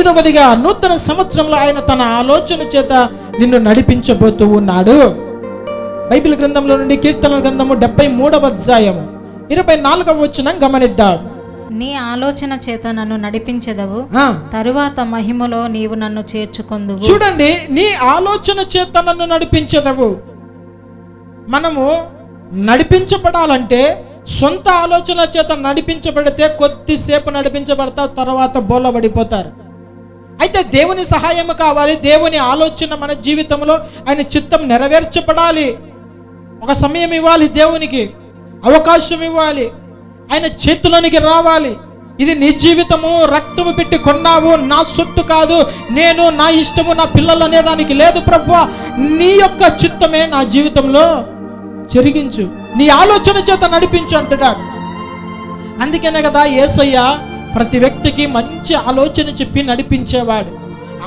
ఐదవదిగా నూతన సంవత్సరంలో ఆయన తన ఆలోచన చేత నిన్ను నడిపించబోతూ ఉన్నాడు. బైబిల్ గ్రంథంలో నుండి కీర్తనల గ్రంథము 73వ అధ్యాయము 24వ వచనం గమనిద్దాం. నీ ఆలోచన చేత నన్ను నడిపించెదవు, తరువాత మహిమలో నీవు నన్ను చేర్చుకొందువు. చూడండి, నీ ఆలోచన చేత నన్ను నడిపించెదవు. మనము నడిపించబడాలంటే సొంత ఆలోచన చేత నడిపించబడితే కొద్దిసేపు నడిపించబడతారు, తర్వాత బోలబడిపోతారు. అయితే దేవుని సహాయం కావాలి. దేవుని ఆలోచన మన జీవితంలో ఆయన చిత్తం నెరవేర్చబడాలి. ఒక సమయం ఇవ్వాలి, దేవునికి అవకాశం ఇవ్వాలి, ఆయన చేతిలోనికి రావాలి. ఇది నీ జీవితము, రక్తము పెట్టి కొన్నావు, నా సొత్తు కాదు, నేను నా ఇష్టము నా పిల్లలు అనేదానికి లేదు ప్రభువా, నీ యొక్క చిత్తమే నా జీవితంలో జరిగించు, నీ ఆలోచన చేత నడిపించు అంటాడు. అందుకనే కదా యేసయ్య ప్రతి వ్యక్తికి మంచి ఆలోచన చెప్పి నడిపించేవాడు.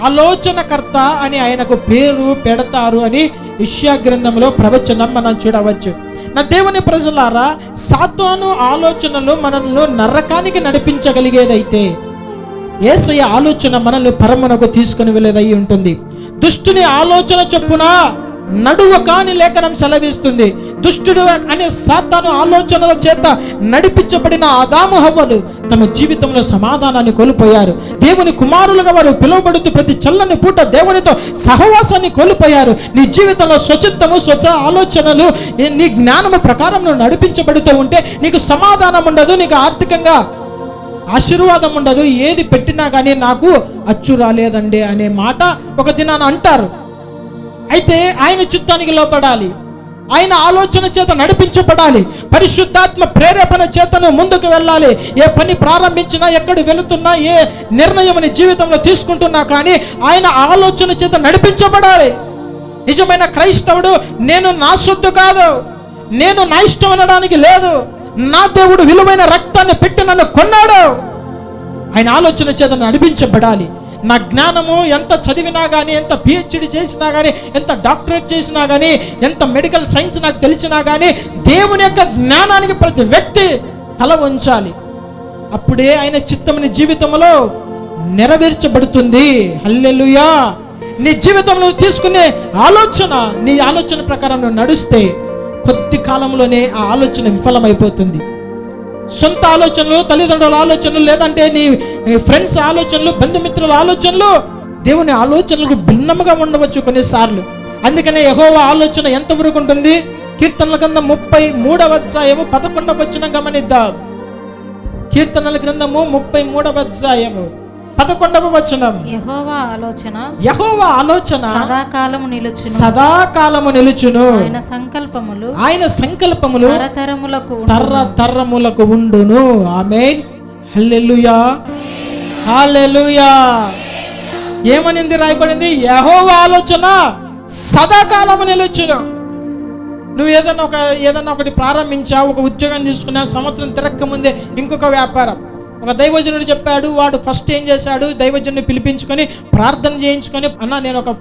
ఆలోచనకర్త అని ఆయనకు పేరు పెడతారు అని యెషయా గ్రంథంలో ప్రవచనం మనం చూడవచ్చు. నా దేవుని ప్రజలారా, సాతాను ఆలోచనలు మనల్ని నరకానికి నడిపించగలిగేదైతే యేసయ్య ఆలోచన మనల్ని పరమునకు తీసుకుని వెళ్ళేదై ఉంటుంది. దుష్టుని ఆలోచన చొప్పున నడువ కాని లేఖనం సెలవిస్తుంది. దుష్టుడు అనే సాతాను ఆలోచనల చేత నడిపించబడిన ఆదాము హవ్వలు తమ జీవితంలో సమాధానాన్ని కోల్పోయారు. దేవుని కుమారులుగా వారు పిలువబడుతూ ప్రతి చల్లని పూట దేవునితో సహవాసాన్ని కోల్పోయారు. నీ జీవితంలో స్వచిత్తము, స్వచ్ఛ ఆలోచనలు, నీ జ్ఞానము ప్రకారం నువ్వు నడిపించబడుతూ ఉంటే నీకు సమాధానం ఉండదు, నీకు ఆర్థికంగా ఆశీర్వాదం ఉండదు. ఏది పెట్టినా కానీ నాకు అచ్చు రాలేదండి అనే మాట ఒక దినాన అంటారు. అయితే ఆయన చిత్తానికి లోపడాలి, ఆయన ఆలోచన చేత నడిపించబడాలి, పరిశుద్ధాత్మ ప్రేరేపణ చేతను ముందుకు వెళ్ళాలి. ఏ పని ప్రారంభించినా, ఎక్కడ వెళుతున్నా, ఏ నిర్ణయం నీ జీవితంలో తీసుకుంటున్నా కానీ ఆయన ఆలోచన చేత నడిపించబడాలి. నిజమైన క్రైస్తవుడు నేను నా సొత్తు కాదు, నేను నా ఇష్టం అనడానికి లేదు, నా దేవుడు విలువైన రక్తాన్ని పెట్టి నన్ను కొన్నాడు, ఆయన ఆలోచన చేత నడిపించబడాలి. నా జ్ఞానము ఎంత చదివినా కానీ, ఎంత పిహెచ్డి చేసినా కానీ, ఎంత డాక్టరేట్ చేసినా కానీ, ఎంత మెడికల్ సైన్స్ నాకు తెలిసినా కానీ దేవుని యొక్క జ్ఞానానికి ప్రతి వ్యక్తి తల వంచాలి. అప్పుడే ఆయన చిత్తం నీ జీవితంలో నెరవేర్చబడుతుంది. హల్లెలూయా. నీ జీవితంలో తీసుకునే ఆలోచన, నీ ఆలోచన ప్రకారం నువ్వు నడుస్తే కొద్ది కాలంలోనే ఆ ఆలోచన విఫలమైపోతుంది. సొంత ఆలోచనలు, తల్లిదండ్రుల ఆలోచనలు, లేదంటే నీ ఫ్రెండ్స్ ఆలోచనలు, బంధుమిత్రుల ఆలోచనలు దేవుని ఆలోచనలకు భిన్నముగా ఉండవచ్చు కొన్నిసార్లు. అందుకనే యెహోవా ఆలోచన ఎంతవరకు ఉంటుంది? కీర్తనల గ్రంథం 33వ అధ్యాయము 11వ వచనం గమనిద్దాం. కీర్తనల గ్రంథము 33వ అధ్యాయము 11వ వచనం. యెహోవా ఆలోచన సదాకాలము నిలుచును, ఆయన సంకల్పములు తరతరములకు ఉండును. ఆమేన్. హల్లెలూయా, హల్లెలూయా. ఏమనింది రాయబడింది? యెహోవా ఆలోచన సదాకాలము నిలుచును. నువ్వు ఏదైనా ఒకటి ప్రారంభించావు, ఒక ఉద్యోగం తీసుకున్నావు, సంవత్సరం తిరక్క ముందే ఇంకొక వ్యాపారం. ఒక దైవజనుడు చెప్పాడు, వాడు ఫస్ట్ ఏం చేశాడు, దైవజనుని పిలిపించుకొని ప్రార్థన చేయించుకొని, అన్న నేను ఒక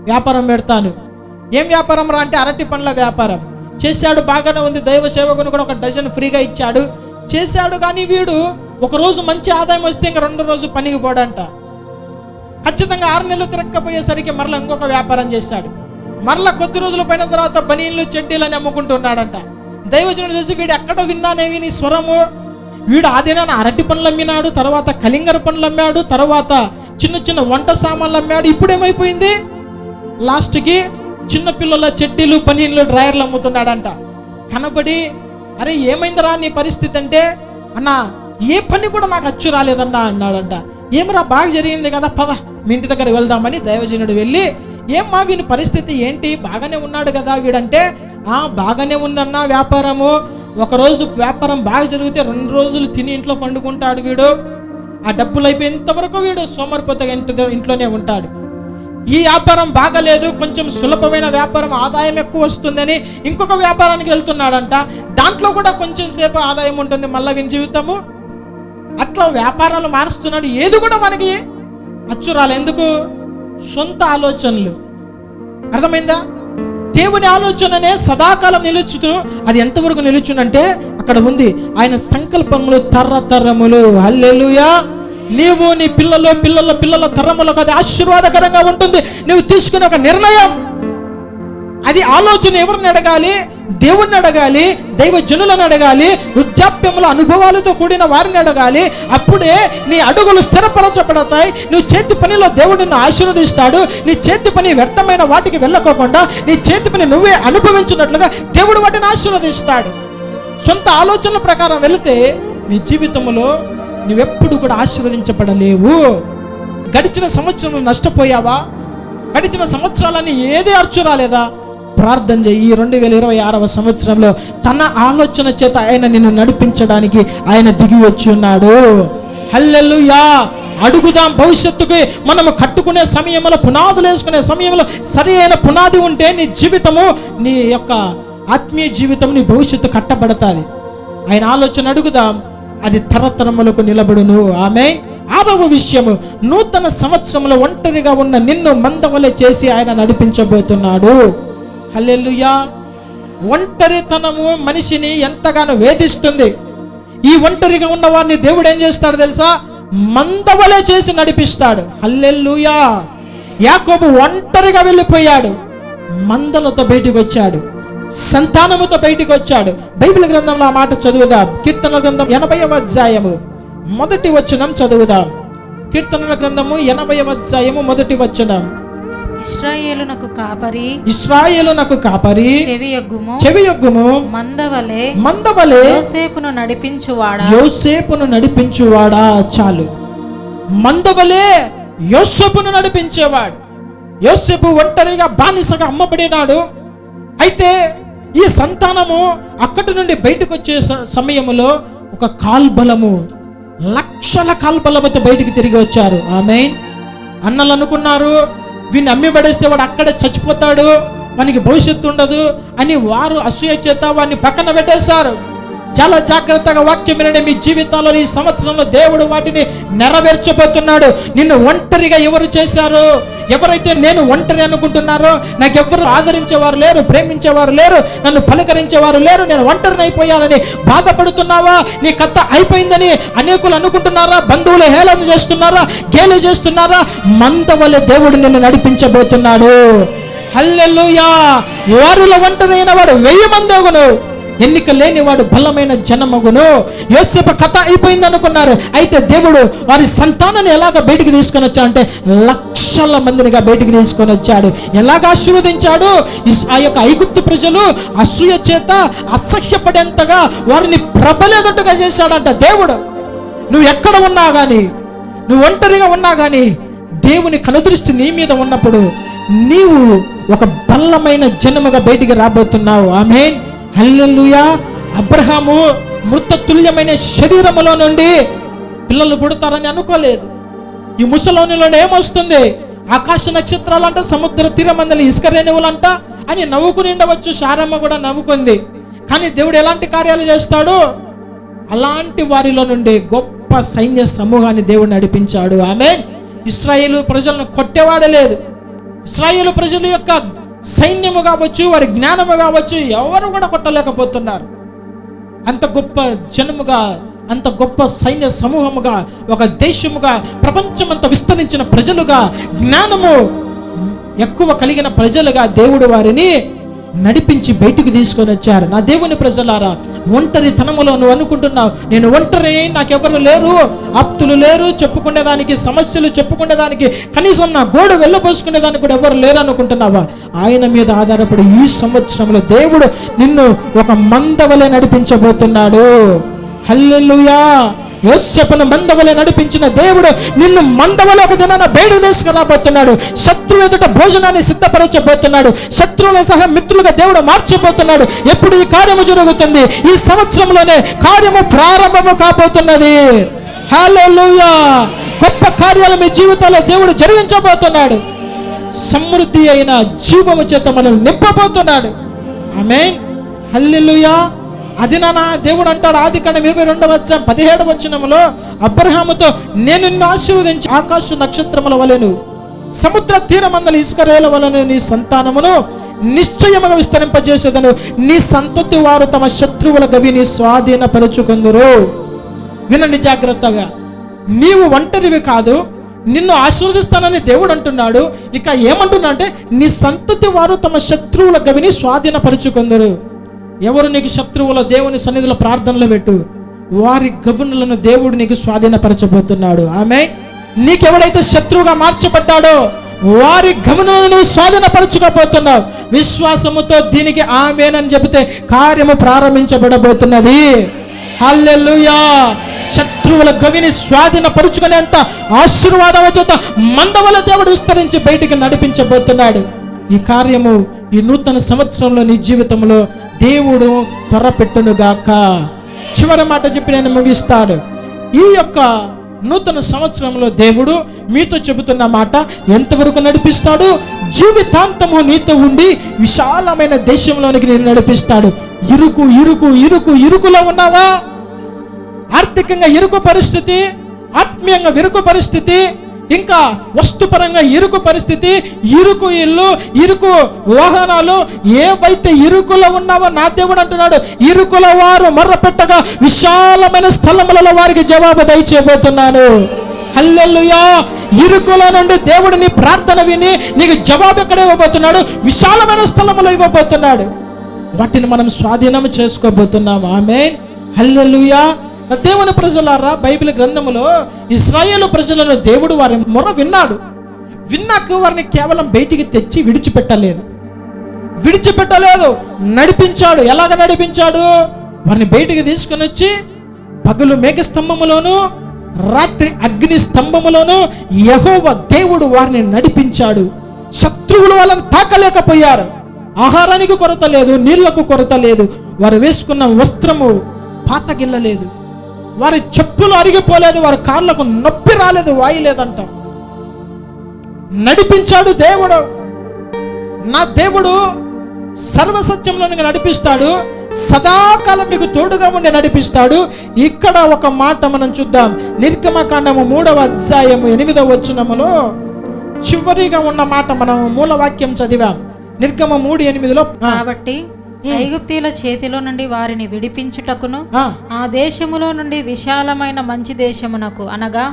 వ్యాపారం పెడతాను. ఏం వ్యాపారం రా అంటే అరటి పండ్ల వ్యాపారం చేశాడు. బాగానే ఉంది. దైవ సేవకుని కూడా ఒక డజన్ ఫ్రీగా ఇచ్చాడు, చేశాడు. కానీ వీడు ఒకరోజు మంచి ఆదాయం వస్తే ఇంకా 2 రోజు పనికి పోడంట. ఖచ్చితంగా 6 నెలలు తిరగకపోయేసరికి మరలా ఇంకొక వ్యాపారం చేశాడు. మరలా కొద్ది రోజులు పోయిన తర్వాత బనీన్లు, చెడ్డీలు అని అమ్ముకుంటున్నాడంట. దైవజనుడు చూసి, వీడు ఎక్కడ విన్నానేవి నీ స్వరము, వీడు ఆదినాన అరటి పండ్లు అమ్మినాడు, తర్వాత కలింగర పండ్లు అమ్మాడు, తర్వాత చిన్న చిన్న వంట సామాన్లు అమ్మాడు. ఇప్పుడు ఏమైపోయింది? లాస్ట్కి చిన్న పిల్లల చెడ్డీలు, బనీన్లు, డ్రాయర్లు అమ్ముతున్నాడంట. కనబడి, అరే ఏమైందిరా నీ పరిస్థితి అంటే, అన్న ఏ పని కూడా నాకు అచ్చు రాలేదన్నా అన్నాడంట. ఏమరా బాగా జరిగింది కదా, పద మీ ఇంటి దగ్గర వెళ్దామని దైవజనుడు వెళ్ళి, ఏమ్మా వీని పరిస్థితి ఏంటి, బాగానే ఉన్నాడు కదా వీడంటే, బాగానే ఉందన్నా వ్యాపారము, ఒకరోజు వ్యాపారం బాగా జరిగితే 2 రోజులు తిని ఇంట్లో పండుకుంటాడు వీడు. ఆ డబ్బులు అయిపోయేంత వరకు వీడు సోమరిపోతగా ఇంట్లోనే ఉంటాడు. ఈ వ్యాపారం బాగలేదు, కొంచెం సులభమైన వ్యాపారం, ఆదాయం ఎక్కువ వస్తుందని ఇంకొక వ్యాపారానికి వెళ్తున్నాడంట. దాంట్లో కూడా కొంచెం సేపు ఆదాయం ఉంటుంది, మళ్ళీ వీని జీవితము అట్లా వ్యాపారాలు మారుస్తున్నాడు. ఏది కూడా మనకి అచ్చురాలు. ఎందుకు? సొంత ఆలోచనలు. అర్థమైందా? దేవుని ఆలోచననే సదాకాలం నిలుచుతూ, అది ఎంతవరకు నిలుచునంటే అక్కడ ఉంది, ఆయన సంకల్పములు తరతరములు. హల్లెలూయా. నీవు నీ పిల్లలు పిల్లల పిల్లల తరములకు అది ఆశీర్వాదకరంగా ఉంటుంది. నువ్వు తీసుకునే ఒక నిర్ణయం, అది ఆలోచన ఎవరిని అడగాలి? దేవుణ్ణి అడగాలి, దైవ జనులను అడగాలి, వృద్ధాప్యముల అనుభవాలతో కూడిన వారిని అడగాలి. అప్పుడే నీ అడుగులు స్థిరపరచబడతాయి. నువ్వు చేతి పనిలో దేవుడు నిన్ను ఆశీర్వదిస్తాడు. నీ చేతి పని వ్యర్థమైన వాటికి వెళ్ళకోకుండా నీ చేతి పని నువ్వే అనుభవించినట్లుగా దేవుడు వాటిని ఆశీర్వదిస్తాడు. సొంత ఆలోచనల ప్రకారం వెళితే నీ జీవితంలో నువ్వెప్పుడు కూడా ఆశీర్వదించబడలేవు. గడిచిన సంవత్సరంలో నష్టపోయావా? గడిచిన సంవత్సరాలని ఏది అర్చు రాలేదా? ప్రార్థన చేయి. ఈ 2026వ సంవత్సరంలో తన ఆలోచన చేత ఆయన నిన్ను నడిపించడానికి ఆయన దిగి వచ్చి ఉన్నాడు. హల్లెలూయా. అడుగుదాం. భవిష్యత్తుకి మనము కట్టుకునే సమయంలో, పునాదులు వేసుకునే సమయంలో సరి అయిన పునాది ఉంటే నీ జీవితము, నీ యొక్క ఆత్మీయ జీవితం, నీ భవిష్యత్తు కట్టబడతాది. ఆయన ఆలోచన అడుగుదాం, అది తరతరములకు నిలబడును. ఆమె 6వ విషయము, నూతన సంవత్సరంలో ఒంటరిగా ఉన్న నిన్ను మందవలె చేసి ఆయన నడిపించబోతున్నాడు. హల్లెలూయా. ఒంటరితనము మనిషిని ఎంతగానో వేధిస్తుంది. ఈ ఒంటరిగా ఉన్న వారిని దేవుడు ఏం చేస్తాడు తెలుసా? మందవలె చేసి నడిపిస్తాడు. హల్లెలూయా. యాకోబు ఒంటరిగా వెళ్ళిపోయాడు, మందలతో బయటికి వచ్చాడు, సంతానముతో బయటికి వచ్చాడు. బైబిల్ గ్రంథంలో ఆ మాట చదువుదాం. కీర్తనల గ్రంథం 80వ అధ్యాయము 1వ వచనం చదువుదాం. కీర్తనల గ్రంథము 80వ అధ్యాయము 1వ వచనం. ఇశ్రాయేలునకు కాపరి చెవియొగ్గుము మందవలె యోసేపును నడిపించువాడా. చాలు. మందవలె యోసేపును నడిపించేవాడు. యోసేపు ఒంటరిగా బానిసగా అమ్మబడినాడు. అయితే ఈ సంతానము అక్కడి నుండి బయటకు వచ్చే సమయంలో ఒక కాల్బలము, లక్షల కాల్బలముతో బయటికి తిరిగి వచ్చారు. ఆమేన్. అన్నలు అనుకున్నారు, వీడిని అమ్మిబడేస్తే వాడు అక్కడే చచ్చిపోతాడు, వానికి భవిష్యత్తు ఉండదు అని వారు అసూయ చేత వాడిని పక్కన పెట్టేశారు. చాలా జాగ్రత్తగా వాక్యం వినండి. మీ జీవితాల్లో ఈ సంవత్సరంలో దేవుడు వాటిని నెరవేర్చబోతున్నాడు. నిన్ను ఒంటరిగా ఎవరు చేశారు? ఎవరైతే నేను ఒంటరి అనుకుంటున్నారో, నాకెవ్వరు ఆదరించేవారు లేరు, ప్రేమించేవారు లేరు, నన్ను పలకరించేవారు లేరు, నేను ఒంటరిని అయిపోయానని బాధపడుతున్నావా? నీ కథ అయిపోయిందని అనేకులు అనుకుంటున్నారా? బంధువులు హేళన చేస్తున్నారా? గేలి చేస్తున్నారా? మందవలె దేవుడు నిన్ను నడిపించబోతున్నాడు. హల్లెలూయా. వారిలో ఒంటరైన వాడు 1000 మంది అగును, ఎన్నిక లేనివాడు బలమైన జనమగును. యోసేపు కథ అయిపోయింది అనుకున్నారు. అయితే దేవుడు వారి సంతానాన్ని ఎలాగ బయటికి తీసుకొని వచ్చా అంటే లక్షల మందినిగా బయటికి తీసుకొని వచ్చాడు. ఎలాగ ఆశీర్వదించాడు? ఆ యొక్క ఐగుప్తు ప్రజలు అసూయ చేత అసహ్యపడేంతగా వారిని ప్రబలేదట్టుగా చేశాడంట దేవుడు. నువ్వు ఎక్కడ ఉన్నా కానీ, నువ్వు ఒంటరిగా ఉన్నా కానీ, దేవుని కనుదృష్టి నీ మీద ఉన్నప్పుడు నీవు ఒక బలమైన జనముగా బయటికి రాబోతున్నావు. ఆమేన్. హల్లెలూయా. అబ్రహాము మృత తుల్యమైన శరీరములో నుండి పిల్లలు పుడతారని అనుకోలేదు. ఈ ముసలోనిలోనే ఏమొస్తుంది? ఆకాశ నక్షత్రాలంట, సముద్ర తీరమందలి ఇసుక రేణువులంట అని నవ్వుకుని ఉండవచ్చు. శారమ్మ కూడా నవ్వుకుంది. కానీ దేవుడు ఎలాంటి కార్యాలు చేస్తాడు? అలాంటి వారిలో నుండి గొప్ప సైన్య సమూహాన్ని దేవుడు నడిపించాడు. ఆమేన్. ఇశ్రాయేలు ప్రజలను కొట్టేవాడే లేదు. ఇశ్రాయేలు ప్రజల యొక్క సైన్యము కావచ్చు, వారి జ్ఞానము కావచ్చు, ఎవరు కూడా కొట్టలేకపోతున్నారు. అంత గొప్ప జనముగా, అంత గొప్ప సైన్య సమూహముగా, ఒక దేశముగా, ప్రపంచమంతా విస్తరించిన ప్రజలుగా, జ్ఞానము ఎక్కువ కలిగిన ప్రజలుగా దేవుడు వారిని నడిపించి బయటికి తీసుకొని వచ్చారు. నా దేవుని ప్రజలారా, ఒంటరితనములో నువ్వు అనుకుంటున్నావు, నేను ఒంటరి, నాకెవరు లేరు, ఆప్తులు లేరు, చెప్పుకునేదానికి, సమస్యలు చెప్పుకునేదానికి, కనీసం నా గోడు వెళ్ళబోసుకునేదానికి కూడా ఎవరు లేరు అనుకుంటున్నావా? ఆయన మీద ఆధారపడి ఈ సంవత్సరంలో దేవుడు నిన్ను ఒక మందవలె నడిపించబోతున్నాడు. హల్లెలూయా. యోసేపును మందవలె నడిపించిన దేవుడు నిన్ను మందవలె ఒక దినాన బయటకు తీసుకురాబోతున్నాడు. శత్రువు ఎదుట భోజనాన్ని సిద్ధపరచబోతున్నాడు. శత్రువుల సహా మిత్రులుగా దేవుడు మార్చబోతున్నాడు. ఎప్పుడు ఈ కార్యము జరుగుతుంది? ఈ సంవత్సరంలోనే కార్యము ప్రారంభము కాబోతున్నది. హల్లెలూయా. గొప్ప కార్యాలు మీ జీవితంలో దేవుడు జరిగించబోతున్నాడు. సమృద్ధి అయిన జీవము చేత మనల్ని నింపబోతున్నాడు. ఆమేన్. హల్లెలూయా. అది నా దేవుడు అంటాడు ఆదికాండం 22వ అధ్యాయం 17వ వచనములో, అబ్రహాముతో నేను నిన్ను ఆశీర్వదించి ఆకాశ నక్షత్రముల వలెను, సముద్ర తీరమందలి ఇసుక రేల వలెను నీ సంతానమును నిశ్చయముగా విస్తరింపజేసేదను. నీ సంతతి వారు తమ శత్రువుల గవిని స్వాధీనపరుచుకుందురు. వినండి జాగ్రత్తగా. నీవు ఒంటరివి కాదు, నిన్ను ఆశీర్వదిస్తానని దేవుడు అంటున్నాడు. ఇక ఏమంటున్నా అంటే, నీ సంతతి వారు తమ శత్రువుల గవిని స్వాధీనపరుచుకుందరు. ఎవరు నీకు శత్రువుల దేవుని సన్నిధిలో ప్రార్థనలు పెట్టు, వారి గవునులను దేవుడు నీకు స్వాధీనపరచబోతున్నాడు. ఆమె నీకెవడైతే శత్రువుగా మార్చబడ్డాడో వారి గమనలను స్వాధీనపరచుకోబోతున్నావు. విశ్వాసముతో దీనికి ఆమేనని చెబితే కార్యము ప్రారంభించబడబోతున్నది. హల్లెలూయా. శత్రువుల గవిని స్వాధీనపరుచుకునేంత ఆశీర్వాదం చేత మందవల దేవుడు విస్తరించి బయటికి నడిపించబోతున్నాడు. ఈ కార్యము ఈ నూతన సంవత్సరంలో నీ జీవితంలో దేవుడు త్వరపెట్టునుగాక. చివరి మాట చెప్పి నేను ముగిస్తాను. ఈ యొక్క నూతన సంవత్సరంలో దేవుడు మీతో చెబుతున్న మాట ఎంతవరకు నడిపిస్తాడు? జీవితాంతము నీతో ఉండి విశాలమైన దేశంలోనికి నేను నడిపిస్తాడు. ఇరుకులో ఉన్నావా? ఆర్థికంగా ఇరుకు పరిస్థితి, ఆత్మీయంగా ఇరుకు పరిస్థితి, ఇంకా వస్తుపరంగా ఇరుకు పరిస్థితి, ఇరుకు ఇల్లు, ఇరుకు వాహనాలు, ఏవైతే ఇరుకులో ఉన్నావో నా దేవుడు అంటున్నాడు, ఇరుకుల వారు మొర్ర పెట్టగా విశాలమైన స్థలములలో వారికి జవాబు దయచేయబోతున్నాను. హల్లెలూయా. ఇరుకుల నుండి దేవుడు నీ ప్రార్థన విని నీకు జవాబు ఎక్కడ ఇవ్వబోతున్నాడు? విశాలమైన స్థలములో ఇవ్వబోతున్నాడు. వాటిని మనం స్వాధీనం చేసుకోబోతున్నాం. ఆమేన్. హల్లెలూయా. దేవుని ప్రజలారా, బైబిల్ గ్రంథములో ఇశ్రాయేలు ప్రజలను దేవుడు వారి మొర విన్నాడు. విన్నాక వారిని కేవలం బయటికి తెచ్చి విడిచిపెట్టలేదు, నడిపించాడు. ఎలాగ నడిపించాడు? వారిని బయటికి తీసుకుని వచ్చి పగలు మేఘ స్తంభములోను, రాత్రి అగ్ని స్తంభములోను యెహోవా దేవుడు వారిని నడిపించాడు. శత్రువులు వాళ్ళని తాకలేకపోయారు. ఆహారానికి కొరత లేదు, నీళ్లకు కొరత లేదు. వారు వేసుకున్న వస్త్రము పాతగిల్లలేదు, వారి చెప్పులు అరిగిపోలేదు, వారి కాళ్ళకు నొప్పి రాలేదు, వాయలేదంట. నడిపించాడు దేవుడు. నా దేవుడు సర్వసత్యంలో నడిపిస్తాడు. సదాకాలం మీకు తోడుగా ఉండి నడిపిస్తాడు. ఇక్కడ ఒక మాట మనం చూద్దాం. నిర్గమకాండము 3వ అధ్యాయము 8వ వచనములో చివరిగా ఉన్న మాట మనం మూలవాక్యం చదివాం. నిర్గమ 3:8లో, కాబట్టి ఐగుప్తీయుల చేతిలో నుండి వారిని విడిపించుటకును ఆ దేశములో నుండి విశాలమైన మంచి దేశమునకు అనగా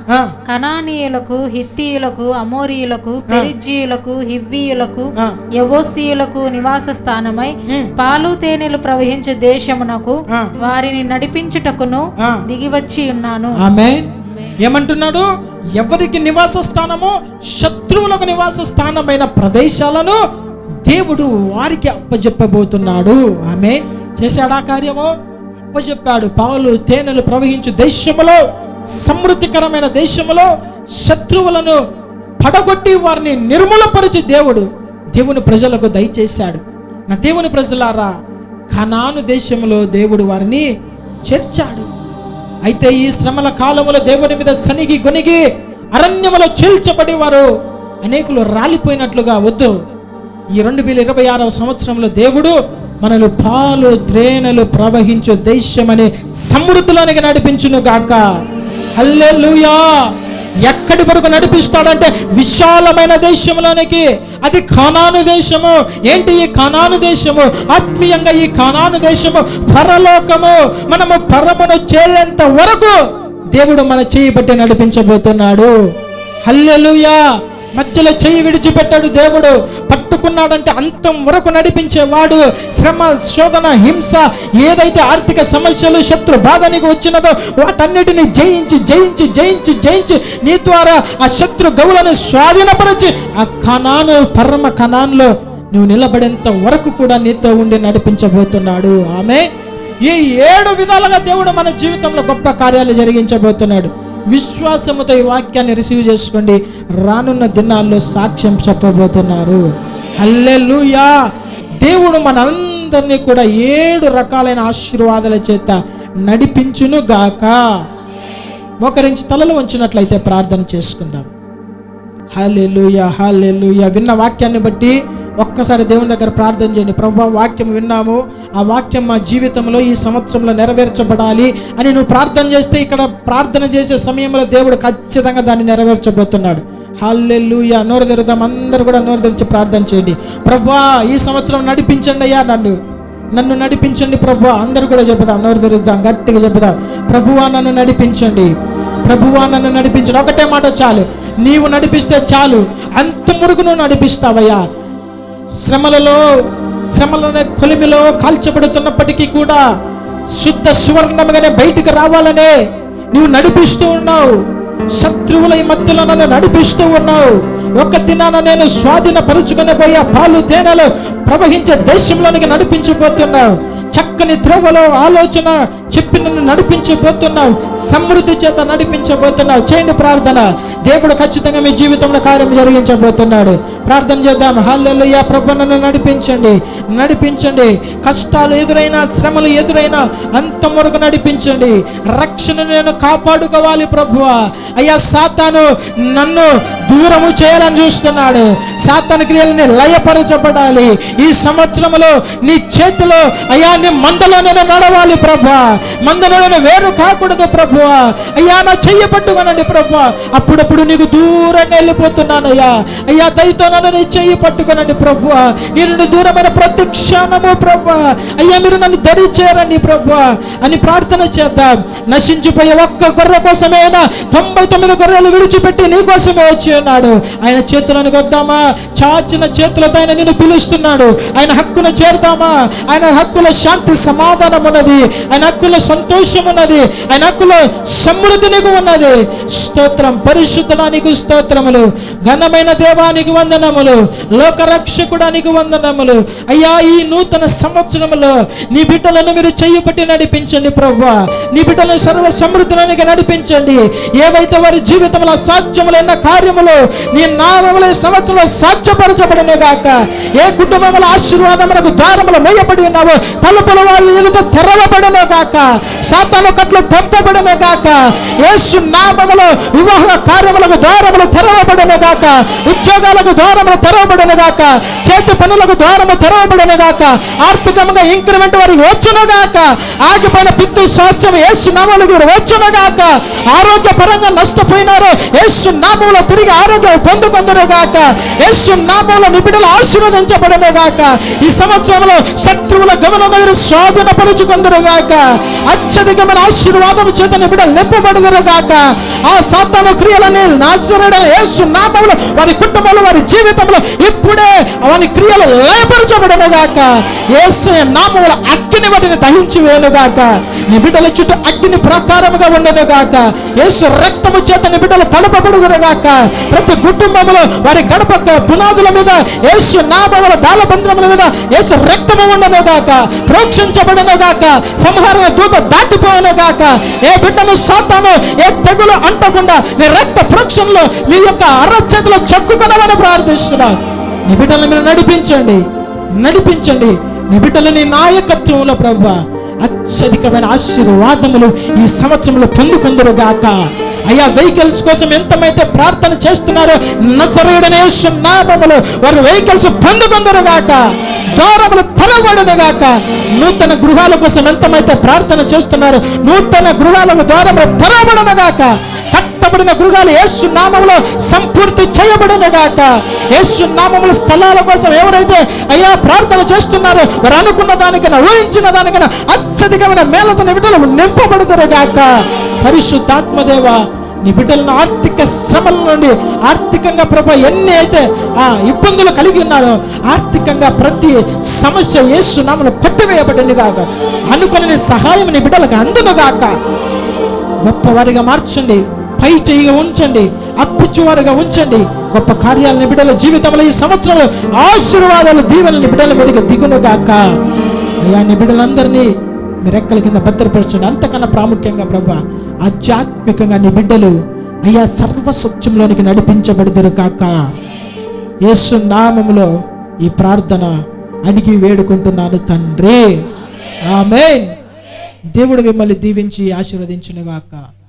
కనానీయులకు, హిత్తీయులకు, అమోరీయులకు, పెరిజ్జీయులకు, హివ్వీయులకు, యెబూసీయులకు నివాస స్థానమై పాలు తేనెలు ప్రవహించే దేశమునకు వారిని నడిపించుటకును దిగివచ్చి ఉన్నాను. ఆమేన్. ఏమంటున్నాడు? ఎవరికి నివాస స్థానము? శత్రువులకు నివాస స్థానమైన ప్రదేశాలను దేవుడు వారికి అప్పజెప్పబోతున్నాడు. ఆమె చేశాడా కార్యము? అప్పజెప్పాడు. పాలు తేనెలు ప్రవహించు దేశములో, సమృద్ధికరమైన దేశములో శత్రువులను పడగొట్టి వారిని నిర్మూలపరిచి దేవుని ప్రజలకు దయచేశాడు. నా దేవుని ప్రజలారా, కనాను దేశములో దేవుడు వారిని చేర్చాడు. అయితే ఈ శ్రమల కాలములో దేవుని మీద సనిగి గొనిగి అరణ్యములో చీల్చబడి వారు అనేకులు రాలిపోయినట్లుగా వద్దు. ఈ 2026వ సంవత్సరంలో దేవుడు మనల్ని పాలు త్రేణలు ప్రవహించు దేశమనే సమృద్ధిలోనికి నడిపించును గాక. హల్లెలూయా. ఎక్కడి వరకు నడిపిస్తాడంటే విశాలమైన దేశంలోనికి. అది కానాను దేశము. ఏంటి ఈ కానాను దేశము? ఆత్మీయంగా ఈ కానాను దేశము పరలోకము. మనము పరమును చేరేంత వరకు దేవుడు మన చేయి బట్టి నడిపించబోతున్నాడు. హల్లెలూయా. మధ్యలో చెయ్యి విడిచిపెట్టాడు దేవుడు. పట్టుకున్నాడంటే అంతం వరకు నడిపించేవాడు. శ్రమ, శోధన, హింస, ఏదైతే ఆర్థిక సమస్యలు, శత్రు బాధ నీకు వచ్చినదో వాటన్నిటిని జయించి నీ ద్వారా ఆ శత్రు గవులను స్వాధీనపరిచి ఆ కనాను, పరమ కనాన్లో నువ్వు నిలబడేంత వరకు కూడా నీతో ఉండి నడిపించబోతున్నాడు. ఆమె ఈ 7 విధాలుగా దేవుడు మన జీవితంలో గొప్ప కార్యాలు జరిగించబోతున్నాడు. విశ్వాసముతో ఈ వాక్యాన్ని రిసీవ్ చేసుకోండి. రానున్న దినాల్లో సాక్ష్యం చెప్పబోతున్నారు. హల్లెలూయా. దేవుడు మనందరినీ కూడా 7 రకాలైన ఆశీర్వాదాల చేత నడిపించును గాక. మోకరించి తలలు వంచినట్లయితే ప్రార్థన చేసుకుందాం. హల్లెలూయా, హల్లెలూయా. విన్న వాక్యాన్ని బట్టి ఒక్కసారి దేవుని దగ్గర ప్రార్థన చేయండి. ప్రభువా, వాక్యం విన్నాము, ఆ వాక్యం మా జీవితంలో ఈ సంవత్సరంలో నెరవేర్చబడాలి అని నువ్వు ప్రార్థన చేస్తే ఇక్కడ ప్రార్థన చేసే సమయంలో దేవుడు ఖచ్చితంగా దాన్ని నెరవేర్చబోతున్నాడు. హల్లెలూయా. నోరు తెరుద్దాం. అందరూ కూడా నోరు తెరిచి ప్రార్థన చేయండి. ప్రభువా, ఈ సంవత్సరం నడిపించండి అయ్యా, నన్ను నడిపించండి ప్రభువా. అందరూ కూడా చెప్పుదాం. నోరు తెరుద్దాం, గట్టిగా చెప్పుదాం. ప్రభువా, నన్ను నడిపించండి. ప్రభువా నన్ను నడిపించు. ఒకటే మాట చాలు, నీవు నడిపిస్తే చాలు, అంత మురుగు నువ్వు నడిపిస్తావయ్యా. శ్రమలనే కొలిమిలో కాల్చబడుతున్నప్పటికీ కూడా శుద్ధ సువర్ణముగానే బయటికి రావాలనే నీవు నడిపిస్తూ ఉన్నావు. శత్రువుల ఈ మధ్యలో నన్ను నడిపిస్తూ ఉన్నావు. ఒక దినాన నేను స్వాధీనపరుచుకుని పోయే పాలు తేనెలు ప్రవహించే దేశంలోనికి నడిపించబోతున్నావు. చక్కని త్రోవలో ఆలోచన చెప్పి నన్ను నడిపించబోతున్నావు. సమృద్ధి చేత నడిపించబోతున్నావు. చేయండి ప్రార్థన. దేవుడు ఖచ్చితంగా మీ జీవితంలో కార్యం జరిగించబోతున్నాడు. ప్రార్థన చేద్దాం. హల్లెలూయా. ప్రభువా నన్ను నడిపించండి. కష్టాలు ఎదురైనా, శ్రమలు ఎదురైనా అంత వరకు నడిపించండి. రక్షణ నేను కాపాడుకోవాలి ప్రభువా. అయ్యా, సాతాను నన్ను దూరము చేయాలని చూస్తున్నాడు. సాతాను క్రియలని లయపరచబడాలి. ఈ సంవత్సరంలో నీ చేతిలో అయ్యా, నీ మందలో నేను నడవాలి ప్రభువా. మందలో నేను వేరు కాకూడదు ప్రభువా. అయ్యా, నా చెయ్యి పట్టుకోనండి ప్రభువా. అప్పుడప్పుడు నీకు దూరంగా వెళ్ళిపోతున్నానయ్యా. అయ్యా, దయతో నన్ను నీ చెయ్యి పట్టుకోనండి ప్రభువా. నేను దూరమైన ప్రతి క్షణము ప్రభువా, అయ్యా మీరు నన్ను దరి చేరండి ప్రభువా అని ప్రార్థన చేద్దాం. నశించిపోయే ఒక్క గొర్రె కోసమేనా 99 గొర్రెలు విడిచిపెట్టి నీ కోసమే వచ్చి ఉన్నాడు. ఆయన చేతులను కొద్దామా? చాచిన చేతులతో ఆయన నిన్ను పిలుస్తున్నాడు. ఆయన హక్కున చేరుదామా? ఆయన హక్కులో శాంతి సమాధానం ఉన్నది. ఆయన హక్కులో సంతోషం ఉన్నది. ఆయన హక్కులో సమృద్ధి నీకు ఉన్నది. స్తోత్రం. పరిశుద్ధడానికి స్తోత్రములు. ఘనమైన దేవానికి వందనములు. లోకరక్షకుడానికి వందనములు. అయ్యా, ఈ నూతన సంవత్సరంలో నీ బిడ్డలను మీరు చెయ్యి పట్టి నడిపించండి ప్రభువా. నీ బిడ్డలను సర్వ సమృద్ధిలోనికి నడిపించండి. ఏవైతే వారి జీవితంలో అసాధ్యములైన కార్యములు నీ నామములో ఈ సంవత్సరంలో సాధ్యపరచబడును గాక. ఏ కుటుంబంలో ఆశీర్వాదములకు ద్వారములు మూయబడి ఉన్నావో తలుపులు వారి ఎదుట తెరవబడును గాక. సాతాను కట్లు తెంపబడును గాక. యేసు నామములో వివాహ కార్యములకు ద్వారములు తెరవబడును గాక. ఉద్యోగాలకు ద్వారములు తెరవబడును గాక. చేతి పనులకు ద్వారము తెరవబడును గాక. ఆర్థికంగా ఇంక్రిమెంట్ వారికి వచ్చును గాక. ఆగిపోయిన పిత్తు స్వాస్థ్యం యేసు నామములో వచ్చును గాక. ఆరోగ్య పరంగా నష్టపోయినారు యేసు నామములో తిరిగి ఆరోగ్యం పొందుకొందురు గాక. యేసు నామములో నీ బిడ్డలు ఆశీర్వదించబడును గాక. ఈ సంవత్సరంలో శత్రువుల గమనం మీరు స్వాధీనపరుచుకొందురు గాక. అత్యధికమైన ఆశీర్వాదం చేత నీ బిడ్డలు నింపబడుదురు గాక. ఆ సాతాను క్రియలని నజరేయుడైన యేసు నామములో వారి కుటుంబంలో, వారి జీవితంలో ఇప్పుడే వారి క్రియలు లయపరచబడును గాక. యేసు నామములో అగ్ని వాటిని దహించి వేయును గాక. నీ బిడ్డల చుట్టూ అగ్ని ప్రకారముగా ఉండను గాక. యేసు రక్తము చేత నీ బిడ్డలు తడపబడుదురు గాక. ప్రతి కుటుంబంలో వారి గడప పునాదుల మీద యేసు నామముల దాలబంధముల మీద యేసు రక్తము ఉండను గాక. ప్రోక్షించబడును గాక. సంహారణ దూత దాటిపోవును గాక. ఏ బిడ్డను సాతాను ఏ తెగులు అంటకుండా నీ రక్త ప్రోక్షణలో మీ యొక్క అరచేతిలో చెక్కుకొనమని ప్రార్థిస్తున్నాను. నీ బిడ్డలను మీరు నడిపించండి. నీ బిడ్డలని నాయకత్వంలో ప్రభువా అత్యధికమైన ఆశీర్వాదములు ఈ సంవత్సరంలో పొందుకొందురు గాక. అయ్యా, వెహికల్స్ కోసం ఎంతమైతే ప్రార్థన చేస్తున్నారో నజరేయుడైన యేసు నామములో వారి వెహికల్స్ పొందుకొందురు గాక. ద్వారములు తెరవబడును గాక. నూతన గృహాల కోసం ఎంతమైతే ప్రార్థన చేస్తున్నారో నూతన గృహాలకు ద్వారములు తెరవబడును గాక. కట్టబడిన గృహాలు యేసు నామములో సంపూర్తి చేయబడును గాక. యేసు నామముల స్థలాల కోసం ఎవరైతే అయ్యా ప్రార్థన చేస్తున్నారో వారు అనుకున్న దానికన్నా, ఊహించిన దానికన్నా అత్యధికమైన మేలతో నీ బిడ్డలు నింపబడుదురు గాక. పరిశుద్ధాత్మదేవ, నీ బిడ్డలను ఆర్థిక శ్రమల నుండి, ఆర్థికంగా ప్రభు ఎన్ని అయితే ఇబ్బందులు కలిగి ఉన్నారో ఆర్థికంగా ప్రతి సమస్య యేసు నామములో కొట్టివేయబడును గాక. అనుకుని సహాయం నీ బిడ్డలకు అందును గాక. గొప్పవారిగా మార్చండి. పై చేయిగా ఉంచండి. అప్పిచ్చువారుగా ఉంచండి. గొప్ప కార్యాలని బిడ్డల జీవితంలో ఈ సంవత్సరంలో ఆశీర్వాదాలు దీవెనని బిడ్డల మీదకి దిగును గాక. అయ్యా, నీ బిడ్డలందరినీ మీ రెక్కల కింద భద్రపరచండి. అంతకన్నా ప్రాముఖ్యంగా ప్రభా ఆధ్యాత్మికంగా నీ బిడ్డలు అయ్యా సర్వస్వచ్ఛంలోనికి నడిపించబడుదురు కాక. యేసు నామములో ఈ ప్రార్థన అడిగి వేడుకుంటున్నాను తండ్రి. ఆమేన్. దేవుడు మిమ్మల్ని దీవించి ఆశీర్వదించును గాక.